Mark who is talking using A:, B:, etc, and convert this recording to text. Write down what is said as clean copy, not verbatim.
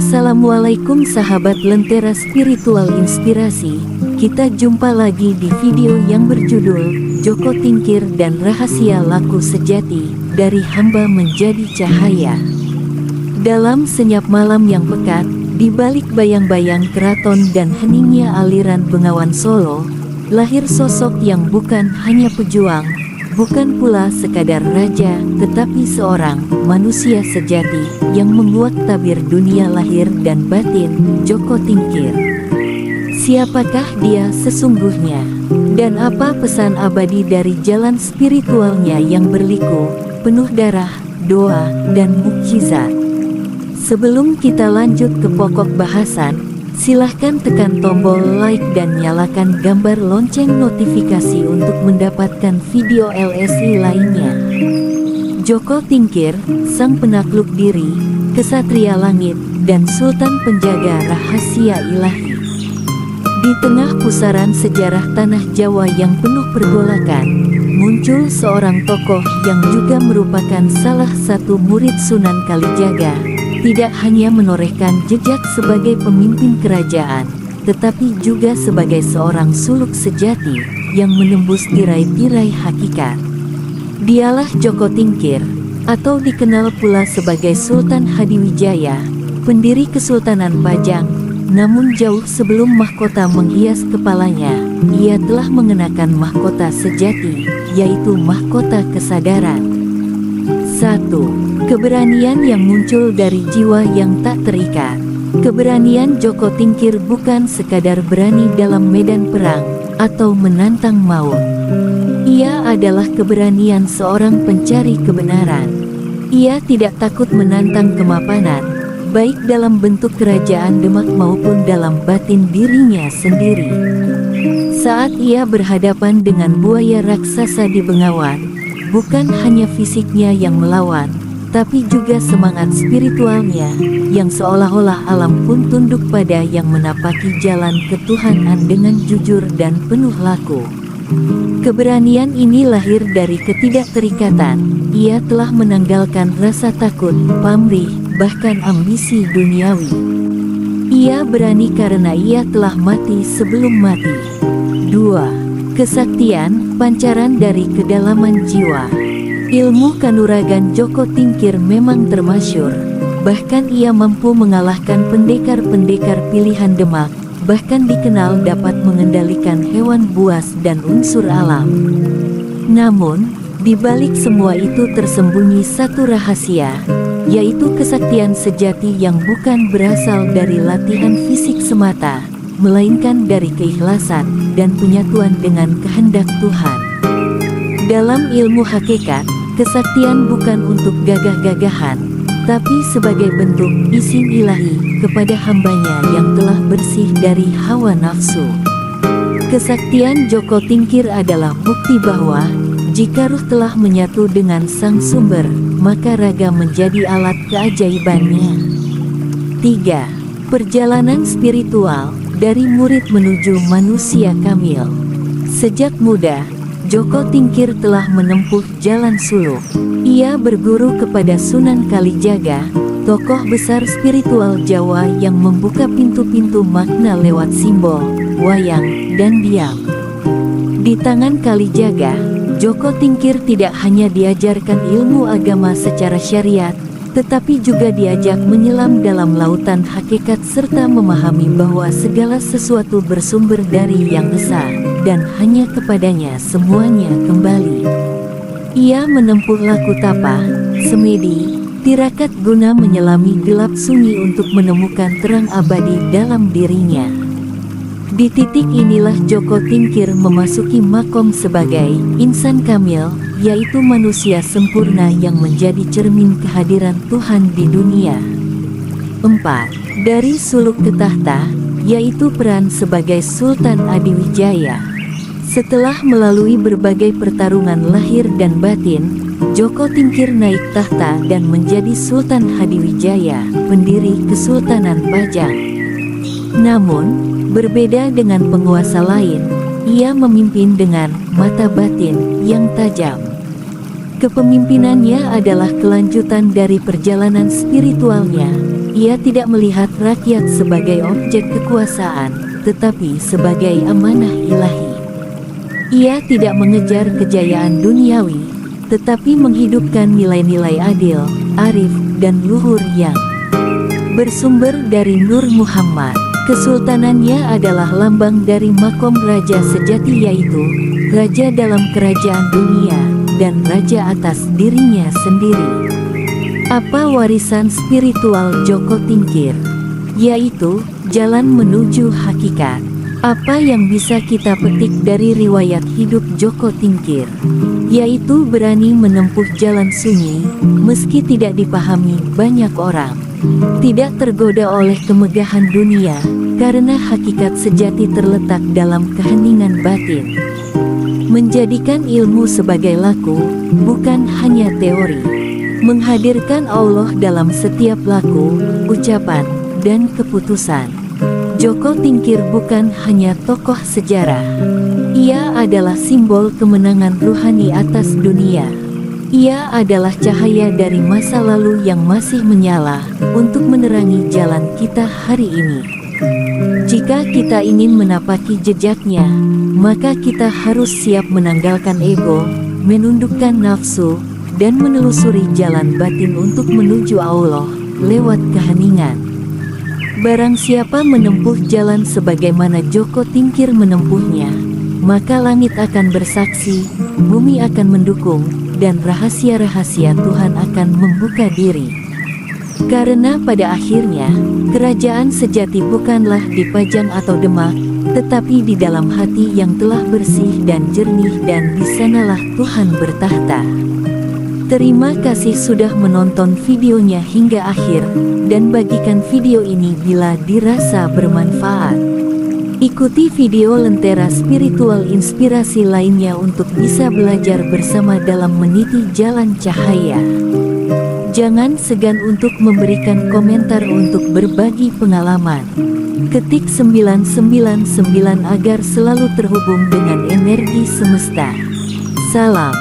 A: Assalamualaikum sahabat Lentera Spiritual Inspirasi. Kita jumpa lagi di video yang berjudul Joko Tingkir dan Rahasia Laku Sejati, dari hamba menjadi cahaya. Dalam senyap malam yang pekat, di balik bayang-bayang keraton dan heningnya aliran Bengawan Solo, lahir sosok yang bukan hanya pejuang, bukan pula sekadar raja, tetapi seorang manusia sejati yang membuat tabir dunia lahir dan batin, Joko Tingkir. Siapakah dia sesungguhnya? Dan apa pesan abadi dari jalan spiritualnya yang berliku, penuh darah, doa, dan mukjizat? Sebelum kita lanjut ke pokok bahasan, silahkan tekan tombol like dan nyalakan gambar lonceng notifikasi untuk mendapatkan video LSI lainnya. Joko Tingkir, sang penakluk diri, kesatria langit, dan sultan penjaga rahasia ilahi. Di tengah pusaran sejarah tanah Jawa yang penuh pergolakan, muncul seorang tokoh yang juga merupakan salah satu murid Sunan Kalijaga. Tidak hanya menorehkan jejak sebagai pemimpin kerajaan, tetapi juga sebagai seorang suluk sejati yang menembus tirai-tirai hakikat. Dialah Joko Tingkir, atau dikenal pula sebagai Sultan Hadiwijaya, pendiri Kesultanan Pajang. Namun jauh sebelum mahkota menghias kepalanya, ia telah mengenakan mahkota sejati, yaitu mahkota kesadaran. 1. Keberanian yang muncul dari jiwa yang tak terikat. Keberanian Joko Tingkir bukan sekadar berani dalam medan perang atau menantang maut. Ia adalah keberanian seorang pencari kebenaran. Ia tidak takut menantang kemapanan, baik dalam bentuk kerajaan Demak maupun dalam batin dirinya sendiri. Saat ia berhadapan dengan buaya raksasa di Bengawan, bukan hanya fisiknya yang melawan, tapi juga semangat spiritualnya, yang seolah-olah alam pun tunduk pada yang menapaki jalan ketuhanan dengan jujur dan penuh laku. Keberanian ini lahir dari ketidakterikatan. Ia telah menanggalkan rasa takut, pamrih, bahkan ambisi duniawi. Ia berani karena ia telah mati sebelum mati. 2. Kesaktian, pancaran dari kedalaman jiwa. Ilmu kanuragan Joko Tingkir memang termasyur, bahkan ia mampu mengalahkan pendekar-pendekar pilihan Demak, bahkan dikenal dapat mengendalikan hewan buas dan unsur alam. Namun, di balik semua itu tersembunyi satu rahasia, yaitu kesaktian sejati yang bukan berasal dari latihan fisik semata, melainkan dari keikhlasan dan penyatuan dengan kehendak Tuhan. Dalam ilmu hakikat, kesaktian bukan untuk gagah-gagahan, tapi sebagai bentuk izin ilahi kepada hambanya yang telah bersih dari hawa nafsu. Kesaktian Joko Tingkir adalah bukti bahwa jika ruh telah menyatu dengan sang sumber, maka raga menjadi alat keajaibannya. 3. Perjalanan spiritual, dari murid menuju manusia kamil. Sejak muda, Joko Tingkir telah menempuh jalan suluk. Ia berguru kepada Sunan Kalijaga, tokoh besar spiritual Jawa yang membuka pintu-pintu makna lewat simbol, wayang, dan diam. Di tangan Kalijaga, Joko Tingkir tidak hanya diajarkan ilmu agama secara syariat, tetapi juga diajak menyelam dalam lautan hakikat serta memahami bahwa segala sesuatu bersumber dari Yang Esa, dan hanya kepadanya semuanya kembali. Ia menempuh laku tapa, semedi, tirakat guna menyelami gelap sunyi untuk menemukan terang abadi dalam dirinya. Di titik inilah Joko Tingkir memasuki makom sebagai insan kamil, yaitu manusia sempurna yang menjadi cermin kehadiran Tuhan di dunia. 4. Dari suluk ke tahta, yaitu peran sebagai Sultan Adiwijaya. Setelah melalui berbagai pertarungan lahir dan batin, Joko Tingkir naik tahta dan menjadi Sultan Hadiwijaya, pendiri Kesultanan Pajang. Namun, berbeda dengan penguasa lain, ia memimpin dengan mata batin yang tajam. Kepemimpinannya adalah kelanjutan dari perjalanan spiritualnya, Ia tidak melihat rakyat sebagai objek kekuasaan, tetapi sebagai amanah ilahi. Ia tidak mengejar kejayaan duniawi, tetapi menghidupkan nilai-nilai adil, arif, dan luhur yang bersumber dari Nur Muhammad. Kesultanannya adalah lambang dari makom raja sejati, yaitu raja dalam kerajaan dunia dan raja atas dirinya sendiri. Apa warisan spiritual Joko Tingkir? Yaitu jalan menuju hakikat. Apa yang bisa kita petik dari riwayat hidup Joko Tingkir? Yaitu berani menempuh jalan sunyi, meski tidak dipahami banyak orang. Tidak tergoda oleh kemegahan dunia, karena hakikat sejati terletak dalam keheningan batin. Menjadikan ilmu sebagai laku, bukan hanya teori. Menghadirkan Allah dalam setiap laku, ucapan, dan keputusan. Joko Tingkir bukan hanya tokoh sejarah. Ia adalah simbol kemenangan ruhani atas dunia. Ia adalah cahaya dari masa lalu yang masih menyala untuk menerangi jalan kita hari ini. Jika kita ingin menapaki jejaknya, maka kita harus siap menanggalkan ego, menundukkan nafsu, dan menelusuri jalan batin untuk menuju Allah lewat keheningan. Barang siapa menempuh jalan sebagaimana Joko Tingkir menempuhnya, maka langit akan bersaksi, bumi akan mendukung, dan rahasia-rahasia Tuhan akan membuka diri. Karena pada akhirnya, kerajaan sejati bukanlah di Pajang atau Demak, tetapi di dalam hati yang telah bersih dan jernih, dan di sanalah Tuhan bertahta. Terima kasih sudah menonton videonya hingga akhir, dan bagikan video ini bila dirasa bermanfaat. Ikuti video Lentera Spiritual Inspirasi lainnya untuk bisa belajar bersama dalam meniti jalan cahaya. Jangan segan untuk memberikan komentar untuk berbagi pengalaman. Ketik 999 agar selalu terhubung dengan energi semesta. Salam.